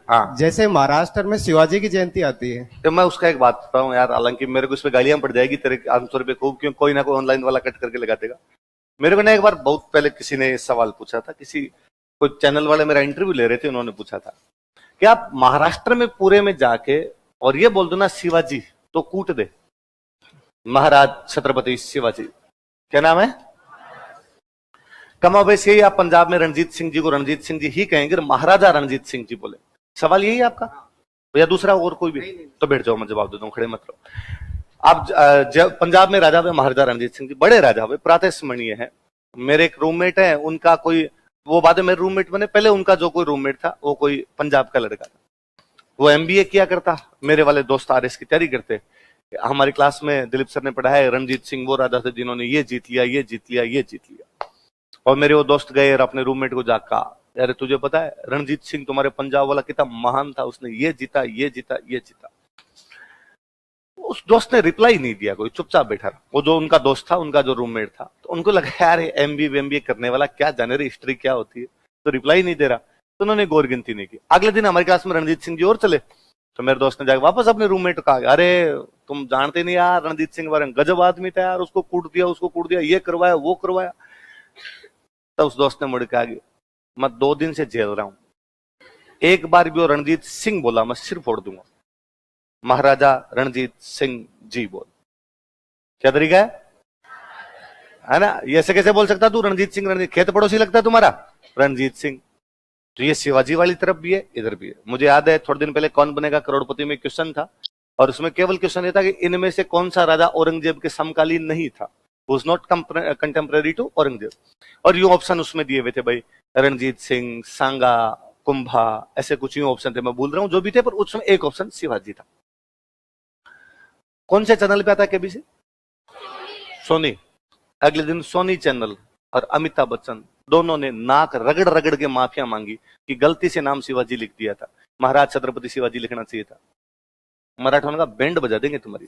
हाँ, जैसे महाराष्ट्र में शिवाजी की जयंती आती है। तो मैं उसका एक बात बताता हूँ यार, हालांकि मेरे को इसमें गालियां पड़ जाएगी तेरे आंसर पे खूब, क्यों कोई ना कोई ऑनलाइन वाला कट करके लगा देगा। मेरे को ना एक बार बहुत पहले किसी ने सवाल पूछा था, किसी कोई चैनल वाले मेरा इंटरव्यू ले रहे थे, उन्होंने पूछा था कि आप महाराष्ट्र में पूरे में जाके और ये बोल दो ना शिवाजी तो कूट दे, महाराज छत्रपति शिवाजी, क्या नाम है? कमावेश यही आप पंजाब में रणजीत सिंह जी को रणजीत सिंह जी ही कहेंगे, महाराजा रणजीत सिंह जी बोले। सवाल यही है आपका या दूसरा और कोई भी? तो बैठ जाओ, मैं जवाब देता हूँ, खड़े मत रहो। आप पंजाब में राजा हुए महाराजा रणजीत सिंह जी, बड़े राजा हुए, प्रातस्मरणीय है। मेरे एक रूममेट है, उनका कोई, वो बाद में मेरे रूममेट बने, पहले उनका जो कोई रूममेट था वो कोई पंजाब का लड़का था, वो एमबीए किया करता, मेरे वाले दोस्त आरएस की तैयारी करते। हमारी क्लास में दिलीप सर ने पढ़ा है रणजीत सिंह वो राजा थे जिन्होंने ये जीत लिया, ये जीत लिया, ये जीत लिया। और मेरे वो दोस्त गए और अपने रूममेट को जाकर कहा, अरे तुझे पता है रणजीत सिंह तुम्हारे पंजाब वाला कितना महान था, उसने ये जीता, ये जीता, ये जीता। उस दोस्त ने रिप्लाई नहीं दिया, कोई चुपचाप बैठा रहा। वो जो उनका दोस्त था, उनका जो रूममेट था, तो उनको लगा यार एमबीए करने वाला क्या जाने रही हिस्ट्री क्या होती है, तो रिप्लाई नहीं दे रहा, तो उन्होंने गौर गिनती नहीं की। अगले दिन हमारी क्लास में रणजीत सिंह जी और चले, तो मेरे दोस्त ने जाकर वापस अपने रूममेट को कहा, अरे तुम जानते नहीं यार रणजीत सिंह बारे में, गजब आदमी था यार, उसको कूट दिया, उसको कूट दिया, ये करवाया, वो करवाया। तो उस दोस्त ने मुड़ के आगे, मैं 2 दिन से झेल रहा हूं, एक बार भी वो रणजीत सिंह बोला मैं सिर फोड़ दूंगा, महाराजा रणजीत सिंह जी बोल। क्या तरीका है ना? ये ऐसे कैसे बोल सकता तू रणजीत सिंह? रणजीत खेत पड़ोसी लगता है तुम्हारा रणजीत सिंह। तो ये शिवाजी वाली तरफ भी है, इधर भी है। मुझे याद है थोड़े दिन पहले कौन बनेगा करोड़पति में क्वेश्चन था, और उसमें केवल क्वेश्चन ये था कि इनमें से कौन सा राजा औरंगजेब के समकालीन नहीं था, was not contemporary to Aurangzeb. और ये ऑप्शन उसमें दिए हुए थे भाई, रणजीत सिंह, सांगा, कुंभा, ऐसे कुछ ही ऑप्शन थे, मैं भूल रहा हूं जो भी थे, पर उसमें एक ऑप्शन शिवाजी था। कौन से चैनल पे आता है केबीसी? सोनी। अगले दिन सोनी चैनल और अमिताभ बच्चन दोनों ने नाक रगड़ रगड़ के माफिया मांगी कि गलती से नाम शिवाजी लिख दिया था, महाराज छत्रपति शिवाजी लिखना चाहिए था। मराठों का बैंड बजा देंगे तुम्हारी।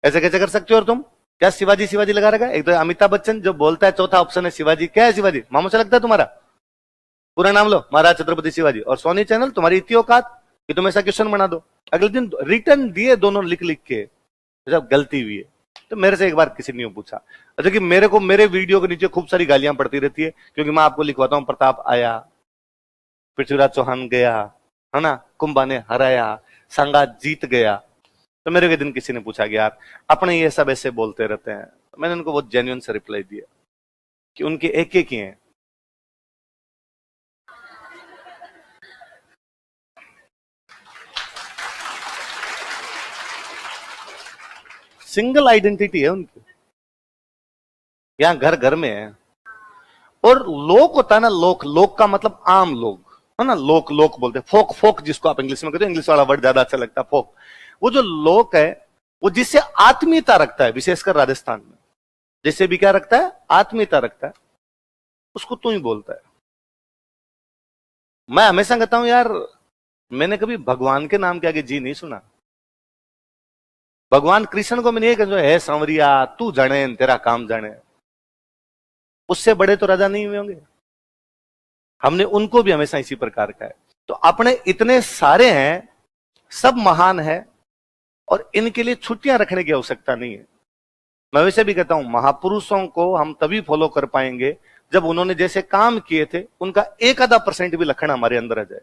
ऐसे कैसे कर सकते हो? और तुम क्या शिवाजी शिवाजी लगा रखा है? एक तो अमिताभ बच्चन जो बोलता है चौथा ऑप्शन है शिवाजी। क्या है शिवाजी? मामू से लगता है तुम्हारा? पूरा नाम लो, महाराज छत्रपति शिवाजी। और सोनी चैनल तुम्हारी इतनी औकात कि तुम ऐसा क्वेश्चन बना दो। अगले दिन रिटर्न दिए दोनों लिख लिख के, जब गलती हुई है। तो मेरे से एक बार किसी ने पूछा, अच्छा कि मेरे को मेरे वीडियो के नीचे खूब सारी गालियां पड़ती रहती है, क्योंकि मैं आपको लिखवाता हूं प्रताप आया, पृथ्वीराज चौहान गया, है ना, कुंभा ने हराया, सांगा जीत गया। तो मेरे के दिन किसी ने पूछा कि यार अपने ये सब ऐसे बोलते रहते हैं। तो मैंने उनको बहुत जेन्युइन से रिप्लाई दिया कि उनके एक एक ही हैं। सिंगल आइडेंटिटी है उनकी, यहां घर घर में है। और लोक होता है ना, लोक, लोक का मतलब आम लोग, है ना, लोक लोक बोलते हैं, फोक फोक जिसको आप इंग्लिश में कहते हो, इंग्लिश वाला वर्ड ज्यादा अच्छा लगता है, फोक। वो जो लोक है वो जिससे आत्मीयता रखता है, विशेषकर राजस्थान में जिससे भी क्या रखता है, आत्मीयता रखता है, उसको तू ही बोलता है। मैं हमेशा कहता हूं यार, मैंने कभी भगवान के नाम के आगे जी नहीं सुना। भगवान कृष्ण को मैंने ये कहा, है सांवरिया तू जाने तेरा काम जाने, उससे बड़े तो राजा नहीं हुए होंगे। हमने उनको भी हमेशा इसी प्रकार का है। तो अपने इतने सारे हैं, सब महान है, और इनके लिए छुट्टियां रखने की आवश्यकता नहीं है। मैं वैसे भी कहता हूं महापुरुषों को हम तभी फॉलो कर पाएंगे जब उन्होंने जैसे काम किए थे उनका 1% भी लक्षण हमारे अंदर आ जाए।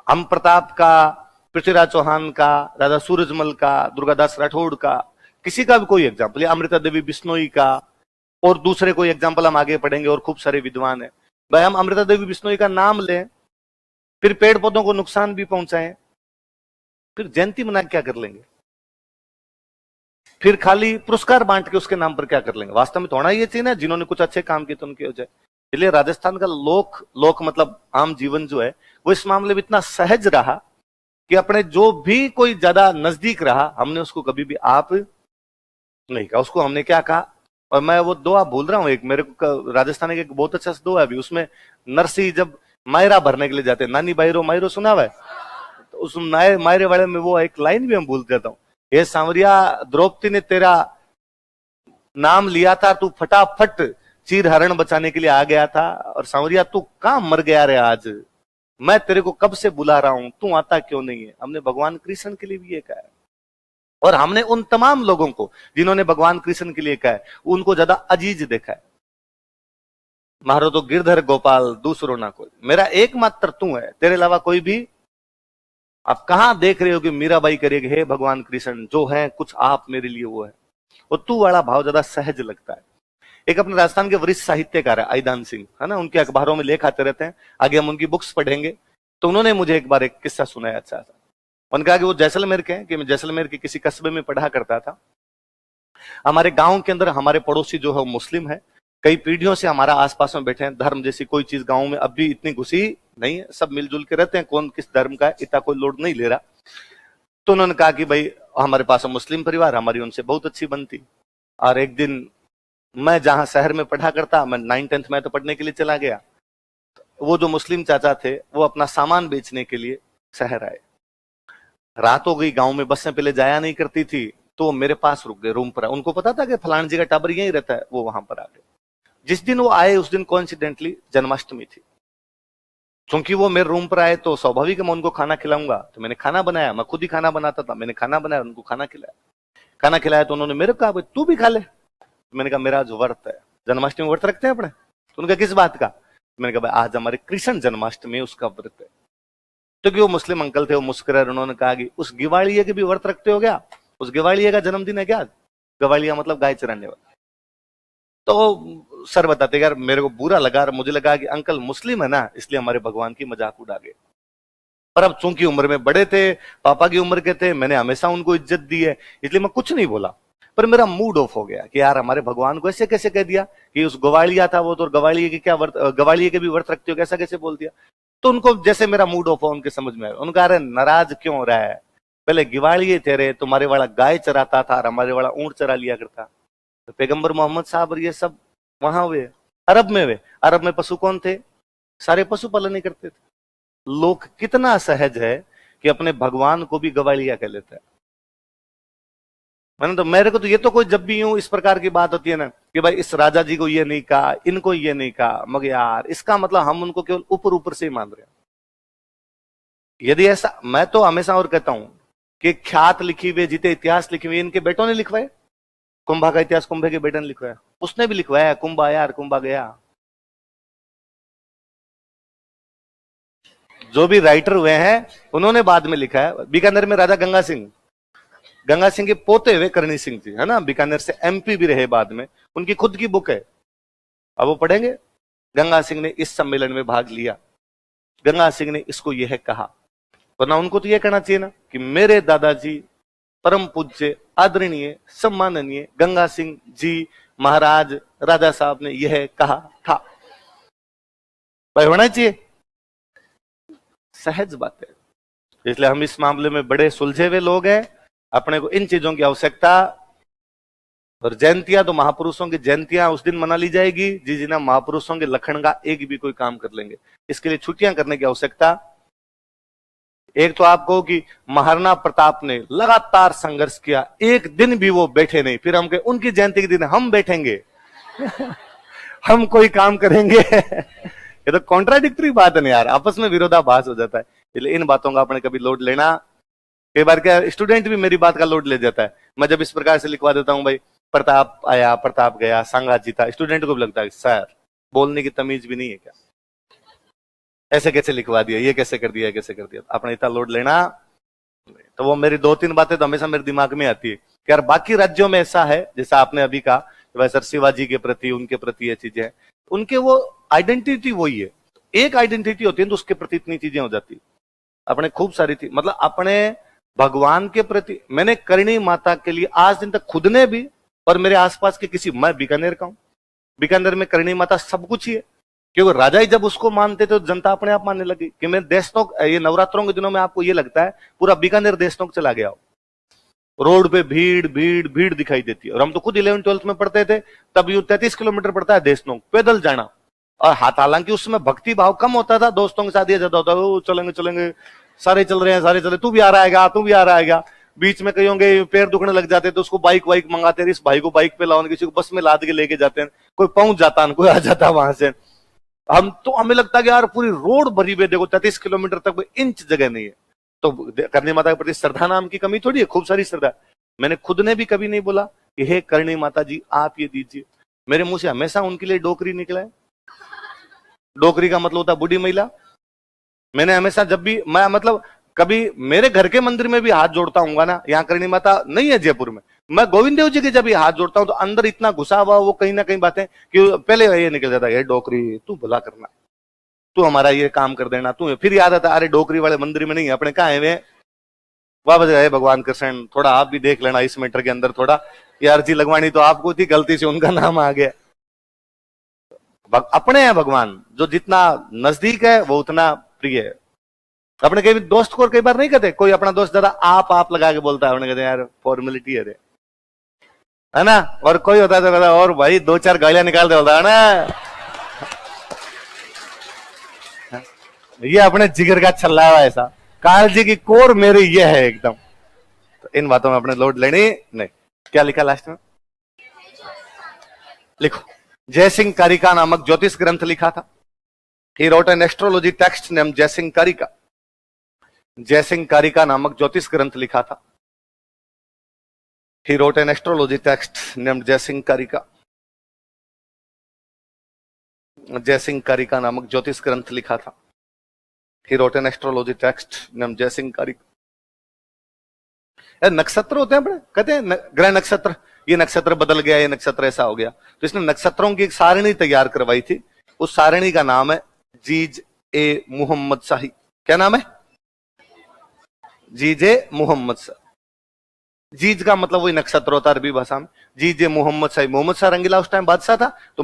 हम प्रताप का, पृथ्वीराज चौहान का, राजा सूरजमल का, दुर्गादास राठौड़ का, किसी का भी कोई एग्जाम्पल, या अमृता देवी बिश्नोई का, और दूसरे कोई एग्जाम्पल हम आगे पढ़ेंगे, और खूब सारे विद्वान है भाई। हम अमृता देवी बिश्नोई का नाम लें, फिर पेड़ पौधों को नुकसान भी पहुंचाएं, फिर जयंती मना क्या कर लेंगे, फिर खाली पुरस्कार बांट के उसके नाम पर क्या कर लेंगे? वास्तव में तो होना ये चाहिए ना, जिन्होंने कुछ अच्छे काम किए तो उनके हो जाए। इसलिए राजस्थान का लोक, लोक मतलब आम जीवन जो है, वो इस मामले में इतना सहज रहा कि अपने जो भी कोई ज्यादा नजदीक रहा, हमने उसको कभी भी आप नहीं कहा। उसको हमने क्या कहा? और मैं वो दोहा भूल रहा हूं, एक मेरे को राजस्थान का एक बहुत अच्छा दोहा है अभी, उसमें नरसिंह जब मायरा भरने के लिए जाते, नानी बायरो मायरो सुना हुआ है, तो उस मायरे वाले में वो एक लाइन भी हम भूल जाता हूं, ये सांवरिया द्रौपदी ने तेरा नाम लिया था, तू फटाफट चीर हरण बचाने के लिए आ गया था, और सांवरिया तू कहां मर गया रे आज, मैं तेरे को कब से बुला रहा हूं, तू आता क्यों नहीं है। हमने भगवान कृष्ण के लिए भी ये कहा है, और हमने उन तमाम लोगों को जिन्होंने भगवान कृष्ण के लिए कहा है उनको ज्यादा अजीज देखा है। मारो तो गिरधर गोपाल दूसरो ना कोई, मेरा एकमात्र तू है, तेरे अलावा कोई भी। आप कहां देख रहे हो कि मीराबाई करेगी हे भगवान कृष्ण जो है कुछ आप मेरे लिए वो है। वो तू वाला भाव ज्यादा सहज लगता है। एक अपने राजस्थान के वरिष्ठ साहित्यकार है आईदान सिंह, है ना, उनके अखबारों में लेख आते रहते हैं, आगे हम उनकी बुक्स पढ़ेंगे। तो उन्होंने मुझे एक बार एक किस्सा सुनाया अच्छा सा। उन्होंने कहा कि वो जैसलमेर के हैं, कि मैं जैसलमेर के किसी कस्बे में पढ़ा करता था। हमारे गांव के अंदर हमारे पड़ोसी जो है वो मुस्लिम है, कई पीढ़ियों से हमारा आसपास में बैठे हैं। धर्म जैसी कोई चीज गांव में अब भी इतनी घुसी नहीं है, सब मिलजुल के रहते हैं, कौन किस धर्म का है इतना कोई लोड नहीं ले रहा। तो उन्होंने कहा कि भाई हमारे पास मुस्लिम परिवार, हमारी उनसे बहुत अच्छी बनती। और एक दिन मैं जहां शहर में पढ़ा करता, मैं 9th-10th में तो पढ़ने के लिए चला गया, वो जो मुस्लिम चाचा थे वो अपना सामान बेचने के लिए शहर आए। रात हो गई, गांव में बसें पहले जाया नहीं करती थी, तो वो मेरे पास रुक गए, रूम पर। उनको पता था कि फलान जी का टाबर यहीं रहता है, वो वहां पर आ गए। जिस दिन वो आए उस दिन कोइंसिडेंटली जन्माष्टमी थी। क्योंकि वो मेरे रूम पर आए तो स्वाभाविक है मैं उनको खाना खिलाऊंगा, तो मैंने खाना बनाया, मैं खुद ही खाना बनाता था, मैंने खाना बनाया, उनको खाना खिलाया। खाना खिलाया तो उन्होंने मेरे को कहा तू भी खा ले। मैंने कहा मेरा जो व्रत है, जन्माष्टमी व्रत रखते हैं अपने। तो उनका किस बात का? मैंने कहा भाई आज हमारे कृष्ण जन्माष्टमी उसका व्रत है। तो कि वो मुस्लिम अंकल थे, वो मुस्कुराए, उन्होंने कहा कि उस गिवाड़िये के भी व्रत रखते हो क्या? उस गिवाड़िये का जन्मदिन है क्या? गवालिया मतलब गाय चराने वाला। तो सर बताते यार मेरे को बुरा लगा और मुझे लगा कि अंकल मुस्लिम है ना, इसलिए हमारे भगवान की मजाक उड़ा गए। पर अब चूंकि उम्र में बड़े थे, पापा की उम्र के थे, मैंने हमेशा उनको इज्जत दी है, इसलिए मैं कुछ नहीं बोला। पर मेरा मूड ऑफ हो गया कि यार हमारे भगवान को ऐसे कैसे कह दिया कि उस गवालिया था वो, तो गवालिये के क्या व्रत, गवालिये के भी व्रत रखते हो, कैसा कैसे बोल दिया। तो उनको जैसे मेरा मूड ऑफ हो, उनके समझ में आया। उनका अरे नाराज क्यों हो रहा है, पहले गिवाड़िये थे, तुम्हारे वाला गाय चराता था और हमारे वाला ऊंट चरा लिया करता। तो पैगंबर मोहम्मद साहब और ये सब वहां हुए अरब में, हुए अरब में पशु कौन थे? सारे पशु पालन ही करते थे। लोग कितना सहज है कि अपने भगवान को भी गवालिया कह लेता है। मैंने तो मेरे को तो ये तो कोई जब भी यूं इस प्रकार की बात होती है ना कि भाई इस राजा जी को ये नहीं कहा, इनको ये नहीं कहा, मगर यार इसका मतलब हम उनको केवल ऊपर ऊपर से ही मान रहे हैं। यदि ऐसा, मैं तो हमेशा और कहता हूं कि ख्यात लिखी हुई जीते इतिहास लिखी हुई इनके बेटों ने लिखवाए। कुंभा का इतिहास कुंभे के बेटे ने लिखवाया, उसने भी लिखवाया कुंभा आया और कुंभा गया। जो भी राइटर हुए हैं उन्होंने बाद में लिखा है। बीकानेर में राजा गंगा सिंह के पोते हुए करणी सिंह जी, है ना, बीकानेर से एमपी भी रहे बाद में, उनकी खुद की बुक है, अब वो पढ़ेंगे। गंगा सिंह ने इस सम्मेलन में भाग लिया, गंगा सिंह ने इसको यह कहा, वरना उनको तो यह कहना चाहिए ना कि मेरे दादाजी परम पूज्य आदरणीय सम्माननीय गंगा सिंह जी महाराज राजा साहब ने यह कहा था। भाई होना चाहिए, सहज बात है। इसलिए हम इस मामले में बड़े सुलझे हुए लोग हैं। अपने को इन चीजों की आवश्यकता, और जयंतियां तो महापुरुषों की जयंतियां उस दिन मना ली जाएगी जिस दिन महापुरुषों के लखन का एक भी कोई काम कर लेंगे। इसके लिए छुट्टियां करने की आवश्यकता। एक तो आपको कि महाराणा प्रताप ने लगातार संघर्ष किया, एक दिन भी वो बैठे नहीं, फिर हम उनकी जयंती के दिन हम बैठेंगे हम कोई काम करेंगे ये तो कॉन्ट्राडिक्टरी बात है ना यार, आपस में विरोधाभास हो जाता है। इसलिए इन बातों का आपने कभी लोड लेना, कई बार क्या स्टूडेंट भी मेरी बात का लोड ले जाता है। मैं जब इस प्रकार से लिखवा देता हूं भाई प्रताप आया प्रताप गया सांगा जीता, स्टूडेंट को भी लगता है सर बोलने की तमीज भी नहीं है क्या, ऐसे कैसे लिखवा दिया, ये कैसे कर दिया, कैसे कर दिया, आपने इतना लोड लेना। तो वो मेरी 2-3 बातें तो हमेशा मेरे दिमाग में आती है कि यार बाकी राज्यों में ऐसा है जैसा आपने अभी कहा, वैसे शिवाजी के प्रति उनके प्रति ये चीजें हैं, उनके वो आइडेंटिटी वही है, एक आइडेंटिटी होती है तो उसके प्रति इतनी चीजें हो जाती। अपने खूब सारी थी, मतलब अपने भगवान के प्रति मैंने करणी माता के लिए आज दिन तक खुद ने भी और मेरे आसपास के किसी, मैं बीकानेर का हूं, बीकानेर में करणी माता सब कुछ ही है, क्योंकि राजा ही जब उसको मानते थे तो जनता अपने आप मानने लगी। कि मैं देशनोक, ये नवरात्रों के दिनों में आपको ये लगता है पूरा बीकानेर देशनोक चला गया हो, रोड पे भीड़ भीड़ भीड़ दिखाई देती है। और हम तो खुद 11th-12th में पढ़ते थे, तब यूं 33 किलोमीटर पड़ता है देशनोक, पैदल जाना। और हालांकि उसमें भक्ति भाव कम होता था, दोस्तों के साथ ये ज्यादा होता है, चलेंगे चलेंगे सारे चल रहे हैं, सारे चले, तू भी आ रहा है, तू भी आ रहा है। बीच में कहीं होंगे पैर दुखने लग जाते तो उसको बाइक वाइक मंगाते हैं, इस भाई को बाइक पे लाओ, किसी को बस में लाद के लेके जाते हैं, कोई पहुंच जाता कोई आ जाता वहां से। हमें लगता है कि यार पूरी रोड भरी हुई, देखो 33 किलोमीटर तक इंच जगह नहीं है। तो करणी माता के प्रति श्रद्धा नाम की कमी थोड़ी है, खूब सारी श्रद्धा। मैंने खुद ने भी कभी नहीं बोला कि हे करणी माता जी आप ये दीजिए। मेरे मुंह से हमेशा उनके लिए डोकरी निकला है। डोकरी का मतलब होता है बूढ़ी महिला। मैंने हमेशा जब भी मैं मतलब कभी मेरे घर के मंदिर में भी हाथ जोड़ता हूँ ना, यहाँ करणी माता नहीं है जयपुर में, मैं गोविंद देव जी के जब भी हाथ जोड़ता हूँ तो अंदर इतना घुसा हुआ वो कहीं ना कहीं बातें कि पहले ये निकल जाता है, डोकरी तू भला करना, तू हमारा ये काम कर देना, तू। फिर याद आता अरे डोकरी वाले मंदिर में नहीं है अपने, कहाँ है वे, वापस गए भगवान कृष्ण थोड़ा आप भी देख लेना इस मैटर के अंदर थोड़ा, ये अर्जी लगवानी तो आपको थी, गलती से उनका नाम आ गया। अपने हैं भगवान, जो जितना नजदीक है वो उतना प्रिय है। अपने कई दोस्त को कई बार नहीं कहते, कोई अपना दोस्त ज्यादा आप लगा के बोलता है, उन्हें कहते हैं यार फॉर्मेलिटी है ना। और कोई होता है तो कहता और भाई 2-4 गालियां निकाल दे, बोलता है ना ये अपने जिगर का छल्ला हुआ ऐसा। कालजी की कोर मेरी ये है एकदम। तो इन बातों में अपने लोड लेनी नहीं। क्या लिखा लास्ट में, लिखो। जयसिंह कारिका नामक ज्योतिष ग्रंथ लिखा था। He wrote an astrology text name Jaisingh Karika. Jaisingh Karika नामक ज्योतिष ग्रंथ लिखा था। He wrote an astrology text name Jaisingh Karika. Jaisingh Karika नामक ज्योतिष ग्रंथ लिखा था। He wrote an astrology text name Jaisingh Karika. नक्षत्र होते हैं अपने, कहते हैं ग्रह नक्षत्र, ये नक्षत्र बदल गया, ये नक्षत्र ऐसा हो गया। तो इसने नक्षत्रों की एक सारणी तैयार करवाई थी। उस सारणी का नाम है जीज ए मोहम्मद शाही। क्या नाम है? जीज ए मोहम्मद शाही। जीज का मतलब वही नक्षत्र होता है अरबी भाषा में। जीज ए मोहम्मद शाही। मोहम्मद शाह रंगीला उस टाइम बादशाह था, तो